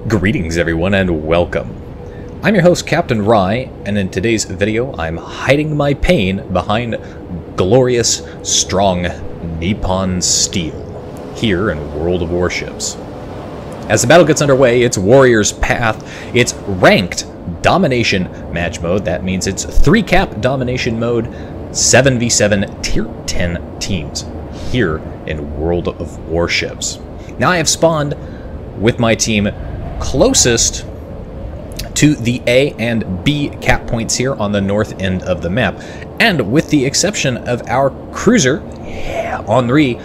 Greetings everyone and welcome. I'm your host Captain Rye, and in today's video I'm hiding my pain behind glorious, strong Nippon Steel here in World of Warships. As the battle gets underway, it's Warrior's Path. It's ranked domination match mode. That means it's 3-cap domination mode, 7v7 tier 10 teams here in World of Warships. Now I have spawned with my team closest to the A and B cap points here on the north end of the map. And with the exception of our cruiser, Henri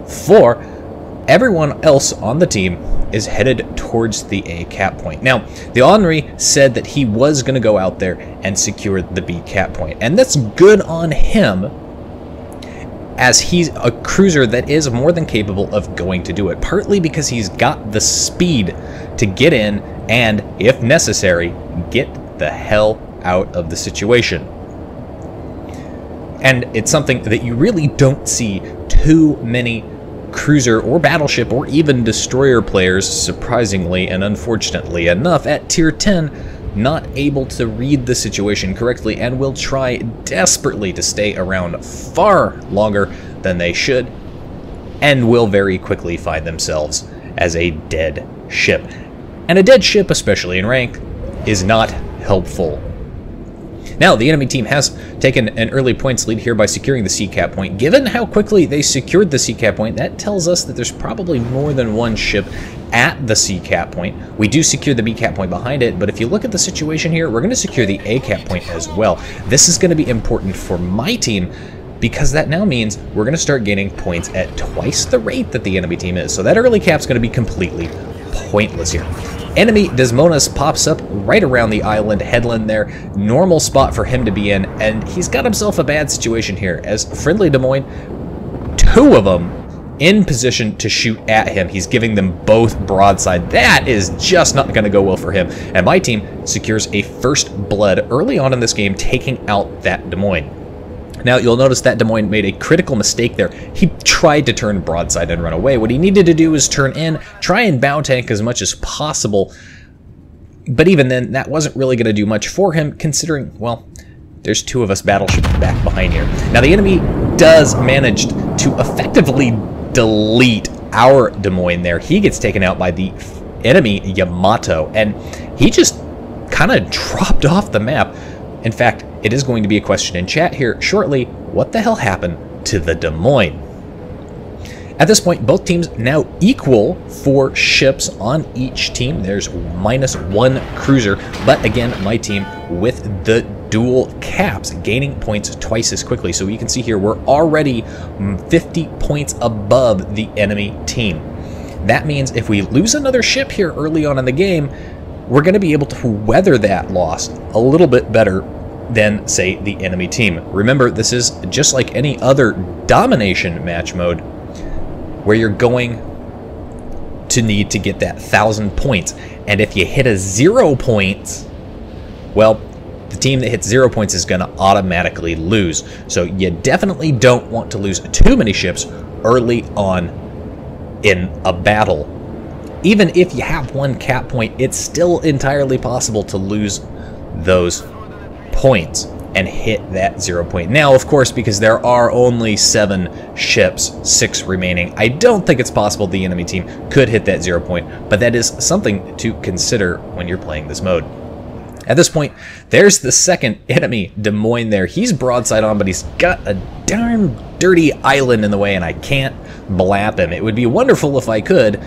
4, everyone else on the team is headed towards the A cap point. Now, the Henri said that he was going to go out there and secure the B cap point. And that's good on him, as he's a cruiser that is more than capable of going to do it, partly because he's got the speed to get in and, if necessary, get the hell out of the situation. And it's something that you really don't see too many cruiser or battleship or even destroyer players, surprisingly and unfortunately enough, at tier 10 not able to read the situation correctly and will try desperately to stay around far longer than they should and will very quickly find themselves as a dead ship. And a dead ship, especially in rank, is not helpful. Now, the enemy team has taken an early points lead here by securing the C cap point. Given how quickly they secured the C cap point, that tells us that there's probably more than one ship at the C cap point. We do secure the B cap point behind it, but if you look at the situation here, we're going to secure the A cap point as well. This is going to be important for my team, because that now means we're going to start gaining points at twice the rate that the enemy team is. So that early cap's going to be completely pointless here. Enemy Desmonas pops up right around the island headland there. Normal spot for him to be in, and he's got himself a bad situation here, as friendly Des Moines, two of them in position to shoot at him. He's giving them both broadside. That is just not going to go well for him. And my team secures a first blood early on in this game, taking out that Des Moines. Now, you'll notice that Des Moines made a critical mistake there. He tried to turn broadside and run away. What he needed to do was turn in, try and bow tank as much as possible. But even then, that wasn't really going to do much for him, considering, well, there's two of us battleships back behind here. Now, the enemy does manage to effectively delete our Des Moines there. He gets taken out by the enemy Yamato, and he just kind of dropped off the map. In fact, it is going to be a question in chat here shortly. What the hell happened to the Des Moines? At this point, both teams now equal for ships on each team. There's -1 cruiser, but again, my team with the dual caps, gaining points twice as quickly. So you can see here, we're already 50 points above the enemy team. That means if we lose another ship here early on in the game, we're going to be able to weather that loss a little bit better than, say, the enemy team. Remember, this is just like any other domination match mode, where you're going to need to get that 1,000 points. And if you hit a 0 points, well, the team that hits 0 points is going to automatically lose. So you definitely don't want to lose too many ships early on in a battle. Even if you have one cap point, it's still entirely possible to lose those points and hit that 0 point. Now, of course, because there are only 7 ships, 6 remaining, I don't think it's possible the enemy team could hit that 0 point, but that is something to consider when you're playing this mode. At this point, there's the second enemy Des Moines there. He's broadside on, but he's got a darn dirty island in the way, and I can't blap him. It would be wonderful if I could,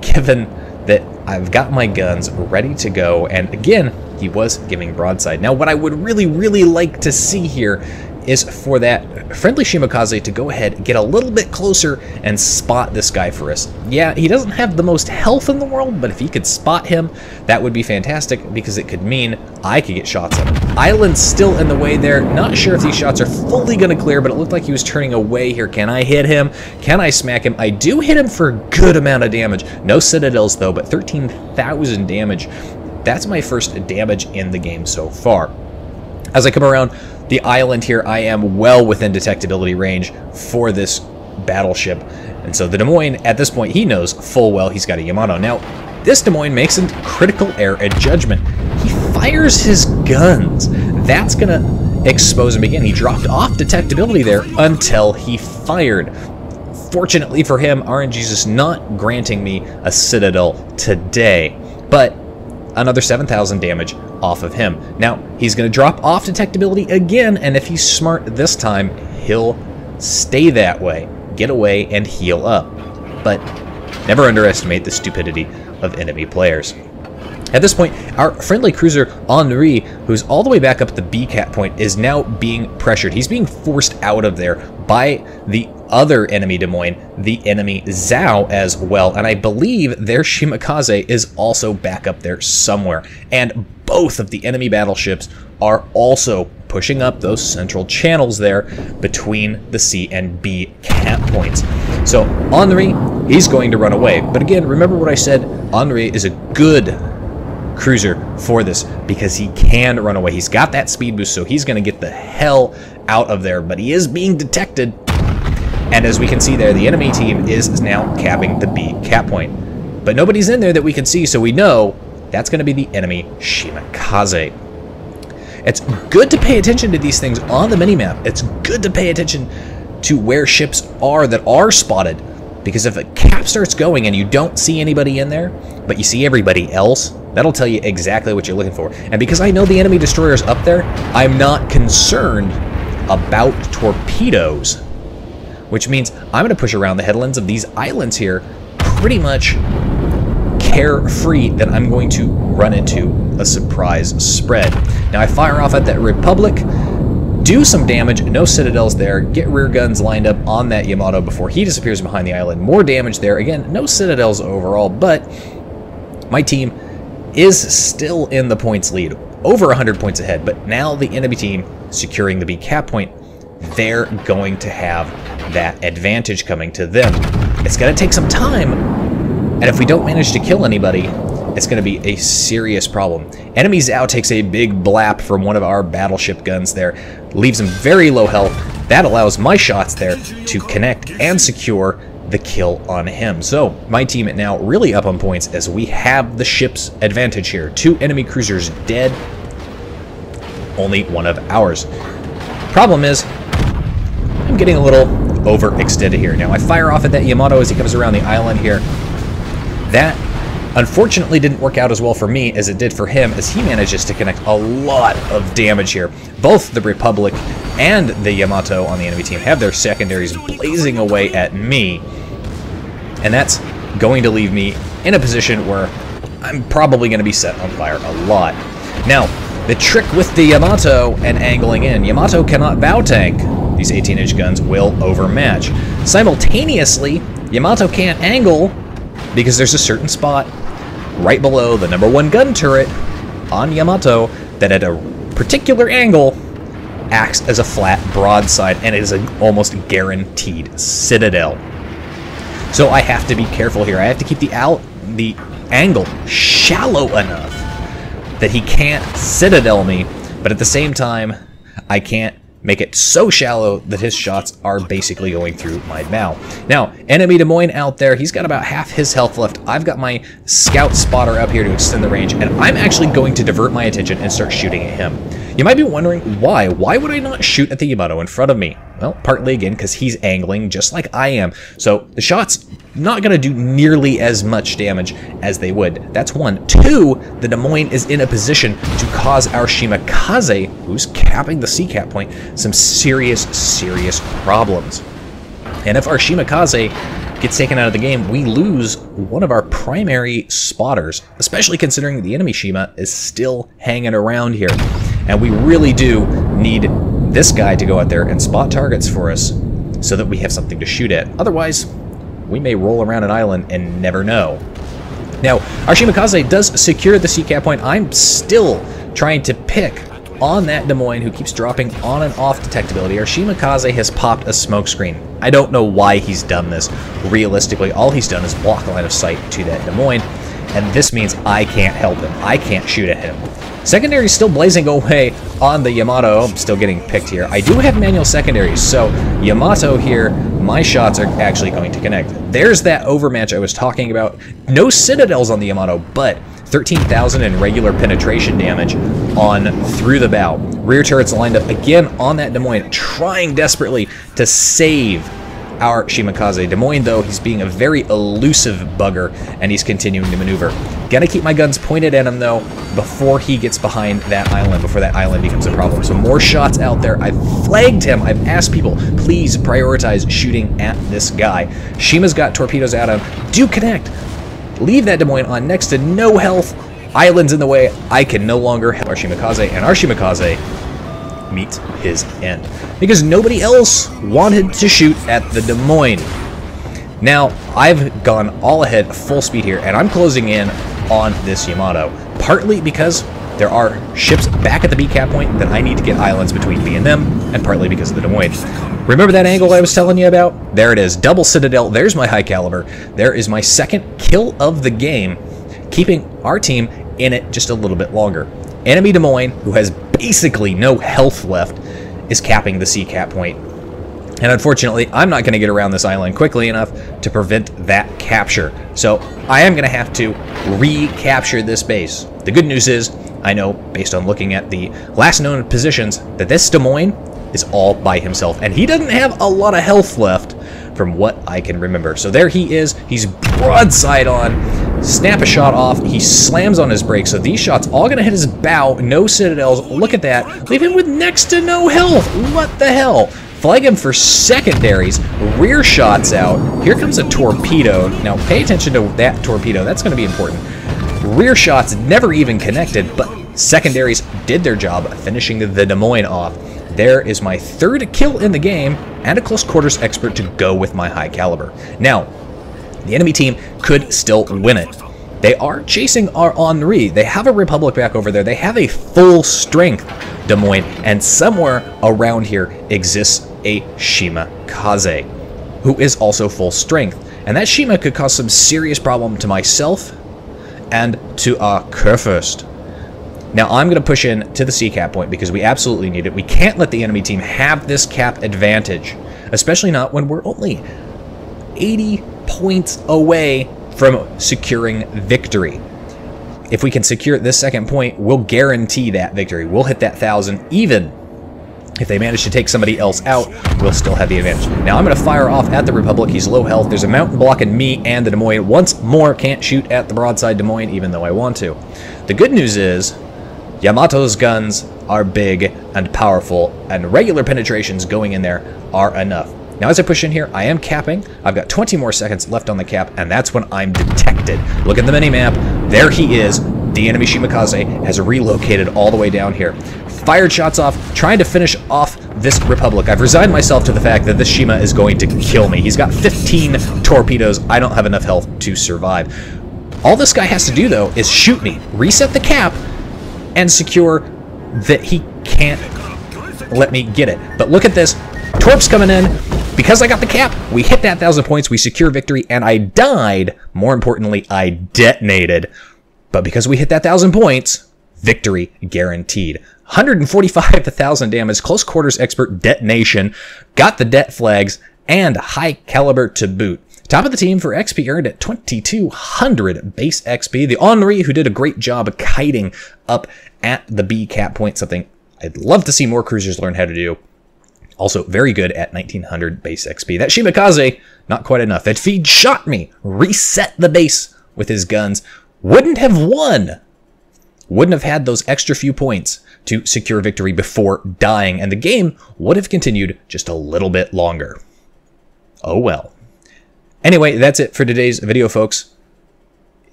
given that I've got my guns ready to go, and again, he was giving broadside. Now, what I would really like to see here is for that friendly Shimakaze to go ahead, get a little bit closer, and spot this guy for us. Yeah, he doesn't have the most health in the world, but if he could spot him, that would be fantastic, because it could mean I could get shots at him. Island's still in the way there. Not sure if these shots are fully going to clear, but it looked like he was turning away here. Can I hit him? Can I smack him? I do hit him for a good amount of damage. No citadels, though, but 13,000 damage. That's my first damage in the game so far. As I come around the island here, I am well within detectability range for this battleship. And so the Des Moines, at this point, he knows full well he's got a Yamato. Now, this Des Moines makes a critical error at judgment. He fires his guns. That's going to expose him again. He dropped off detectability there until he fired. Fortunately for him, RNG's is not granting me a Citadel today, but another 7,000 damage off of him. Now, he's going to drop off detectability again, and if he's smart this time, he'll stay that way, get away, and heal up. But never underestimate the stupidity of enemy players. At this point, our friendly cruiser Henri, who's all the way back up at the B cap point, is now being pressured. He's being forced out of there by the other enemy Des Moines, the enemy Zhao as well. And I believe their Shimakaze is also back up there somewhere. And both of the enemy battleships are also pushing up those central channels there between the C and B cap points. So Henri, he's going to run away. But again, remember what I said, Henri is a good cruiser for this because he can run away. He's got that speed boost, so he's going to get the hell out of there, but he is being detected. And as we can see there, the enemy team is now capping the B cap point. But nobody's in there that we can see, so we know that's going to be the enemy Shimakaze. It's good to pay attention to these things on the minimap. It's good to pay attention to where ships are that are spotted, because if a cap starts going and you don't see anybody in there, but you see everybody else, that'll tell you exactly what you're looking for. And because I know the enemy destroyer's up there, I'm not concerned about torpedoes, which means I'm going to push around the headlands of these islands here pretty much carefree that I'm going to run into a surprise spread. Now I fire off at that Republic, do some damage, no citadels there, get rear guns lined up on that Yamato before he disappears behind the island. More damage there. Again, no citadels overall, but my team is still in the points lead, over 100 points ahead, but now the enemy team securing the B cap point, they're going to have that advantage coming to them. It's going to take some time, and if we don't manage to kill anybody, it's going to be a serious problem. Enemy Zhao takes a big blap from one of our battleship guns there, leaves him very low health. That allows my shots there to connect and secure the kill on him. So my team now really up on points as we have the ship's advantage here. 2 enemy cruisers dead, only one of ours. Problem is, I'm getting a little overextended here. Now I fire off at that Yamato as he comes around the island here. That unfortunately didn't work out as well for me as it did for him, as he manages to connect a lot of damage here. Both the Republic and the Yamato on the enemy team have their secondaries blazing away at me, and that's going to leave me in a position where I'm probably going to be set on fire a lot. Now, the trick with the Yamato and angling in, Yamato cannot bow tank. These 18-inch guns will overmatch. Simultaneously, Yamato can't angle because there's a certain spot right below the #1 gun turret on Yamato that at a particular angle acts as a flat broadside, and it is an almost guaranteed citadel. So I have to be careful here. I have to keep the angle shallow enough that he can't citadel me, but at the same time, I can't make it so shallow that his shots are basically going through my bow. Now, enemy Des Moines out there, he's got about half his health left. I've got my scout spotter up here to extend the range, and I'm actually going to divert my attention and start shooting at him. You might be wondering why. Why would I not shoot at the Yamato in front of me? Well, partly again because he's angling just like I am. So the shot's not going to do nearly as much damage as they would. That's one. 2, the Des Moines is in a position to cause our Shimakaze, who's capping the C cap point, some serious problems. And if our Shimakaze gets taken out of the game, we lose one of our primary spotters, especially considering the enemy Shima is still hanging around here. And we really do need this guy to go out there and spot targets for us so that we have something to shoot at. Otherwise, we may roll around an island and never know. Now, our Shimakaze does secure the C cap point. I'm still trying to pick on that Des Moines who keeps dropping on and off detectability. Our Shimakaze has popped a smokescreen. I don't know why he's done this. Realistically, all he's done is block line of sight to that Des Moines, and this means I can't help him. I can't shoot at him. Secondary's still blazing away on the Yamato. I'm still getting picked here. I do have manual secondaries, so Yamato here my shots are actually going to connect. There's that overmatch I was talking about. No citadels on the Yamato, but 13,000 in regular penetration damage on through the bow. Rear turrets lined up again on that Des Moines, trying desperately to save our Shimakaze. Des Moines, though, he's being a very elusive bugger, and he's continuing to maneuver. Gotta keep my guns pointed at him, though, before he gets behind that island, before that island becomes a problem. So more shots out there. I've flagged him. I've asked people, please prioritize shooting at this guy. Shima's got torpedoes out of him. Do connect. Leave that Des Moines on next to no health. Island's in the way. I can no longer help our Shimakaze, and our Shimakaze meets his end because nobody else wanted to shoot at the Des Moines. Now, I've gone all ahead, full speed here, and I'm closing in on this Yamato, partly because there are ships back at the B cap point that I need to get islands between me and them, and partly because of the Des Moines. Remember that angle I was telling you about? There it is, double citadel. There's my high caliber. There is my second kill of the game, keeping our team in it just a little bit longer. Enemy Des Moines, who has basically no health left, is capping the C cap point. And unfortunately, I'm not going to get around this island quickly enough to prevent that capture. So I am going to have to recapture this base. The good news is, I know, based on looking at the last known positions, that this Des Moines is all by himself. And he doesn't have a lot of health left from what I can remember. So there he is. He's broadside on. Snap a shot off. He slams on his brakes. So these shots all going to hit his bow. No citadels. Look at that. Leave him with next to no health. What the hell? Flag him for secondaries. Rear shots out. Here comes a torpedo. Now pay attention to that torpedo. That's going to be important. Rear shots never even connected, but secondaries did their job, finishing the Des Moines off. There is my third kill in the game, and a close quarters expert to go with my high caliber. Now, the enemy team could still win it. They are chasing our Henri. They have a Republic back over there. They have a full strength Des Moines, and somewhere around here exists a Shimakaze, who is also full strength. And that Shima could cause some serious problem to myself and to our Kurfürst. Now I'm going to push in to the C cap point because we absolutely need it. We can't let the enemy team have this cap advantage, especially not when we're only 80 points away from securing victory. If we can secure this second point, we'll guarantee that victory. We'll hit that 1,000. Even if they manage to take somebody else out, we'll still have the advantage. Now I'm going to fire off at the Republic. He's low health. There's a mountain blocking me and the Des Moines. Once more, can't shoot at the broadside Des Moines, even though I want to. The good news is Yamato's guns are big and powerful, and regular penetrations going in there are enough. Now as I push in here, I am capping. I've got 20 more seconds left on the cap, and that's when I'm detected. Look at the mini-map. There he is. The enemy Shimakaze has relocated all the way down here. Fired shots off, trying to finish off this Republic. I've resigned myself to the fact that this Shima is going to kill me. He's got 15 torpedoes. I don't have enough health to survive. All this guy has to do, though, is shoot me, reset the cap, and secure that he can't let me get it. But look at this. Torps coming in. Because I got the cap, we hit that 1,000 points, we secure victory, and I died. More importantly, I detonated. But because we hit that 1,000 points, victory guaranteed. 145,000 damage, close quarters expert detonation, got the det flags, and high caliber to boot. Top of the team for XP earned at 2,200 base XP. The Henri, who did a great job kiting up at the B cap point, something I'd love to see more cruisers learn how to do. Also very good at 1,900 base XP. That Shimakaze, not quite enough. That feed shot me, reset the base with his guns. Wouldn't have won. Wouldn't have had those extra few points to secure victory before dying, and the game would have continued just a little bit longer. Oh well. Anyway, that's it for today's video, folks.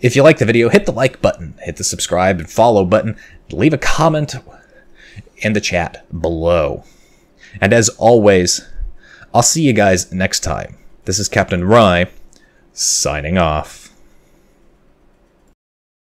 If you like the video, hit the like button, hit the subscribe and follow button, leave a comment in the chat below. And as always, I'll see you guys next time. This is Captain Rye, signing off.